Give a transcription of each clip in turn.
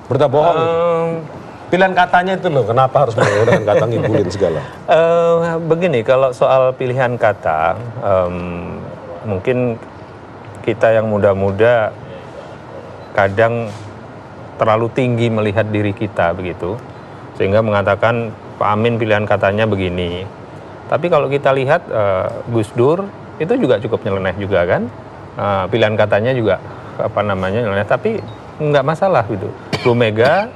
Berita bohong. Pilihan katanya itu loh, kenapa harus menggunakan kata ngibulin segala? Begini, kalau soal pilihan kata, mungkin kita yang muda-muda kadang terlalu tinggi melihat diri kita begitu, sehingga mengatakan Pak Amin pilihan katanya begini. Tapi kalau kita lihat Gus Dur itu juga cukup nyeleneh juga kan, pilihan katanya juga nyeleneh, tapi nggak masalah gitu. Bu Mega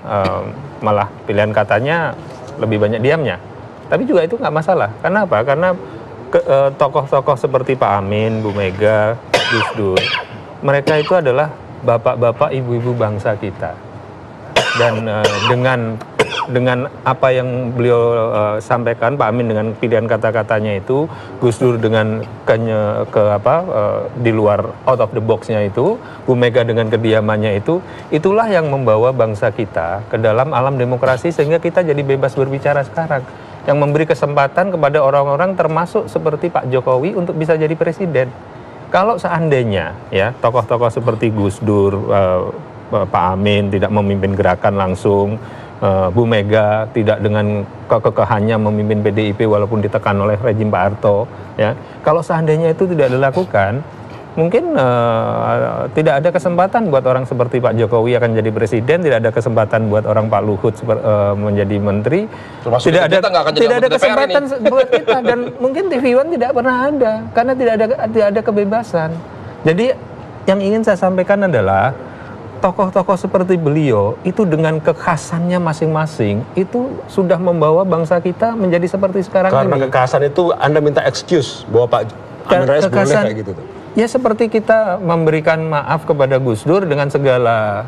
malah pilihan katanya lebih banyak diamnya, tapi juga itu nggak masalah. Karena apa? Karena tokoh-tokoh seperti Pak Amin, Bu Mega, Gus Dur, mereka itu adalah bapak-bapak, ibu-ibu bangsa kita. Dan dengan apa yang beliau sampaikan, Pak Amin dengan pilihan kata-katanya itu, Gus Dur dengan di luar out of the box-nya itu, Bu Mega dengan kediamannya itu, itulah yang membawa bangsa kita ke dalam alam demokrasi sehingga kita jadi bebas berbicara sekarang. Yang memberi kesempatan kepada orang-orang termasuk seperti Pak Jokowi untuk bisa jadi presiden. Kalau seandainya ya tokoh-tokoh seperti Gus Dur, Pak Amin tidak memimpin gerakan langsung, Bu Mega tidak dengan kekehannya memimpin PDIP walaupun ditekan oleh rejim Pak Harto, ya. Kalau seandainya itu tidak dilakukan, mungkin tidak ada kesempatan buat orang seperti Pak Jokowi akan jadi presiden, tidak ada kesempatan buat orang Pak Luhut menjadi menteri, tidak ada kesempatan buat kita, dan mungkin TV One tidak pernah ada karena tidak ada kebebasan. Jadi yang ingin saya sampaikan adalah tokoh-tokoh seperti beliau itu dengan kekhasannya masing-masing itu sudah membawa bangsa kita menjadi seperti sekarang ini. Karena kekhasan itu Anda minta excuse bahwa Pak Amin Rais boleh kayak gitu tuh. Ya seperti kita memberikan maaf kepada Gus Dur dengan segala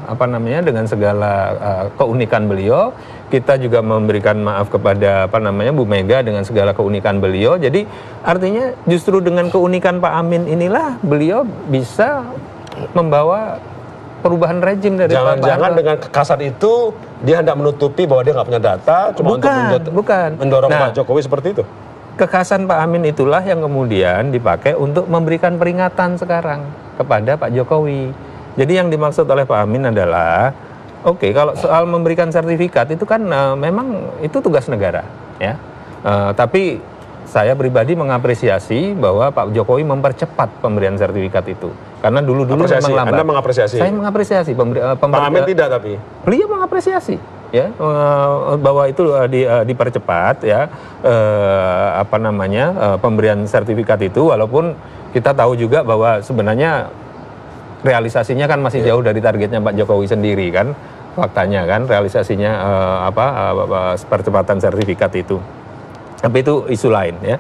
keunikan beliau, kita juga memberikan maaf kepada Bu Mega dengan segala keunikan beliau. Jadi artinya justru dengan keunikan Pak Amin inilah beliau bisa membawa perubahan rejim dari jangan-jangan dengan kekhasan itu dia hendak menutupi bahwa dia nggak punya data, cuma untuk mendorong Pak Jokowi seperti itu. Kekhasan Pak Amin itulah yang kemudian dipakai untuk memberikan peringatan sekarang kepada Pak Jokowi. Jadi yang dimaksud oleh Pak Amin adalah, kalau soal memberikan sertifikat itu kan memang itu tugas negara, ya. Tapi saya pribadi mengapresiasi bahwa Pak Jokowi mempercepat pemberian sertifikat itu. Karena dulu-dulu memang lambat. Anda mengapresiasi? Saya mengapresiasi. Pak Amin tidak tapi? Beliau mengapresiasi, ya, bahwa itu dipercepat, ya, pemberian sertifikat itu, walaupun kita tahu juga bahwa sebenarnya realisasinya kan masih jauh dari targetnya Pak Jokowi sendiri kan, faktanya kan, realisasinya percepatan sertifikat itu. Tapi itu isu lain, ya.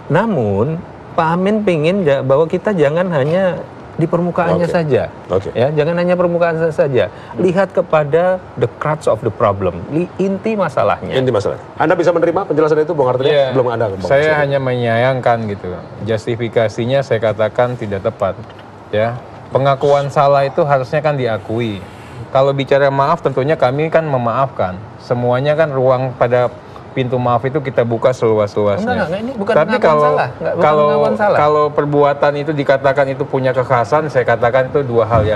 Namun Pak Amin pingin bahwa kita jangan hanya di permukaannya saja, ya, jangan hanya permukaan saja. Lihat kepada the crux of the problem, inti masalahnya. Inti masalah. Anda bisa menerima penjelasan itu, Bung Arteria? Ya, belum ada. Saya hanya menyayangkan gitu. Justifikasinya saya katakan tidak tepat. Ya, pengakuan salah itu harusnya kan diakui. Kalau bicara maaf, tentunya kami kan memaafkan. Semuanya kan ruang pada pintu maaf itu kita buka seluas-luasnya. Enggak, ini bukan tapi kalau perbuatan itu dikatakan itu punya kekhasan, saya katakan itu dua hal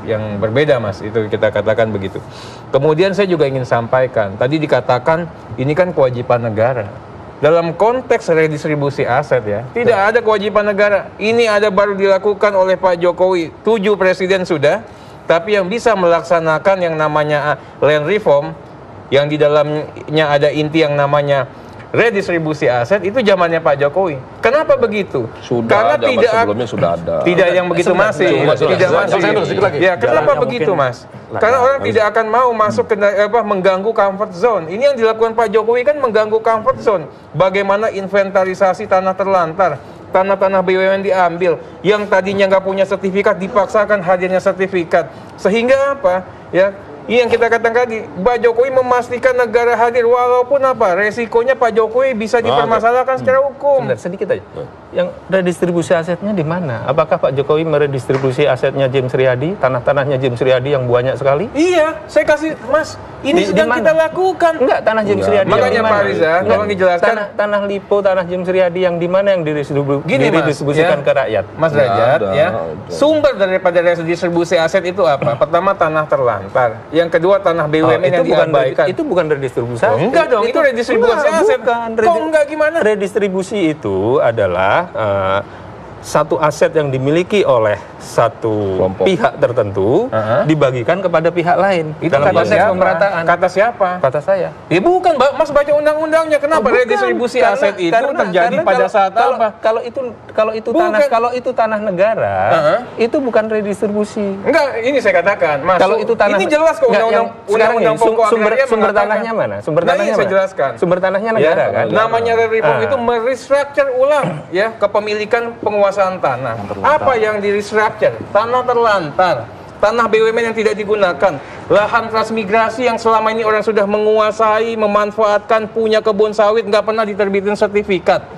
yang berbeda, Mas. Itu kita katakan begitu. Kemudian saya juga ingin sampaikan, tadi dikatakan ini kan kewajiban negara. Dalam konteks redistribusi aset, ya, tidak ada kewajiban negara. Ini ada baru dilakukan oleh Pak Jokowi. 7 presiden sudah, tapi yang bisa melaksanakan yang namanya land reform, yang di dalamnya ada inti yang namanya redistribusi aset, itu zamannya Pak Jokowi. Kenapa begitu? Karena sebelumnya sudah ada. Tidak yang begitu masih. Tidak masih. Ya, kenapa begitu, Mas? Karena orang tidak akan mau masuk ke mengganggu comfort zone. Ini yang dilakukan Pak Jokowi kan mengganggu comfort zone. Bagaimana inventarisasi tanah terlantar, tanah-tanah BUMN diambil, yang tadinya nggak punya sertifikat dipaksakan hadirnya sertifikat. Sehingga apa? Ya, ini yang kita katakan tadi, Pak Jokowi memastikan negara hadir, walaupun resikonya Pak Jokowi bisa dipermasalahkan secara hukum. Sedikit aja. yang redistribusi asetnya di mana? Apakah Pak Jokowi meredistribusi asetnya James Riyadi, tanah-tanahnya James Riyadi yang banyak sekali? Iya, saya kasih Mas, ini sedang kita lakukan. Enggak, tanah James Riyadi. Makanya Pak Riza, tolong dijelaskan. Tanah Lipo, tanah James Riyadi yang di mana yang didistribusikan ke rakyat? Mas Derajat, ya. Sumber daripada redistribusi aset itu apa? Pertama tanah terlantar, yang kedua tanah BUMN yang diabaikan. Itu bukan redistribusi aset. Enggak dong, itu redistribusi aset. Kok enggak gimana? Redistribusi itu adalah satu aset yang dimiliki oleh satu pihak tertentu dibagikan kepada pihak lain. Itu dalam kata konteks siapa? pemerataan. Kata siapa? Kata saya. Ya bukan, Mas baca undang-undangnya. Kenapa redistribusi aset itu terjadi pada saat apa? Kalau itu tanah negara, itu bukan redistribusi. Enggak, ini saya katakan, Mas. Kalau itu tanah, ini jelas kok undang-undang pokok agraria sumber tanahnya mana? Sumber tanahnya saya jelaskan. Sumber tanahnya negara kan? Namanya reform itu merestructure ulang ya kepemilikan penguasaan tanah. Apa yang di-restructure? Tanah terlantar, tanah BUMN yang tidak digunakan, lahan transmigrasi yang selama ini orang sudah menguasai, memanfaatkan, punya kebun sawit, nggak pernah diterbitin sertifikat.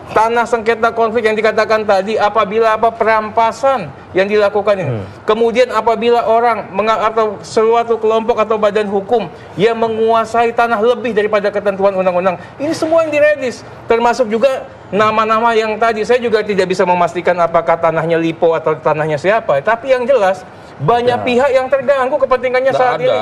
Tanah sengketa konflik yang dikatakan tadi, apabila perampasan yang dilakukan ini. Kemudian apabila orang atau suatu kelompok atau badan hukum yang menguasai tanah lebih daripada ketentuan undang-undang, ini semua yang diredis. Termasuk juga nama-nama yang tadi, saya juga tidak bisa memastikan apakah tanahnya Lipo atau tanahnya siapa. Tapi yang jelas, banyak pihak yang terganggu kepentingannya saat ini.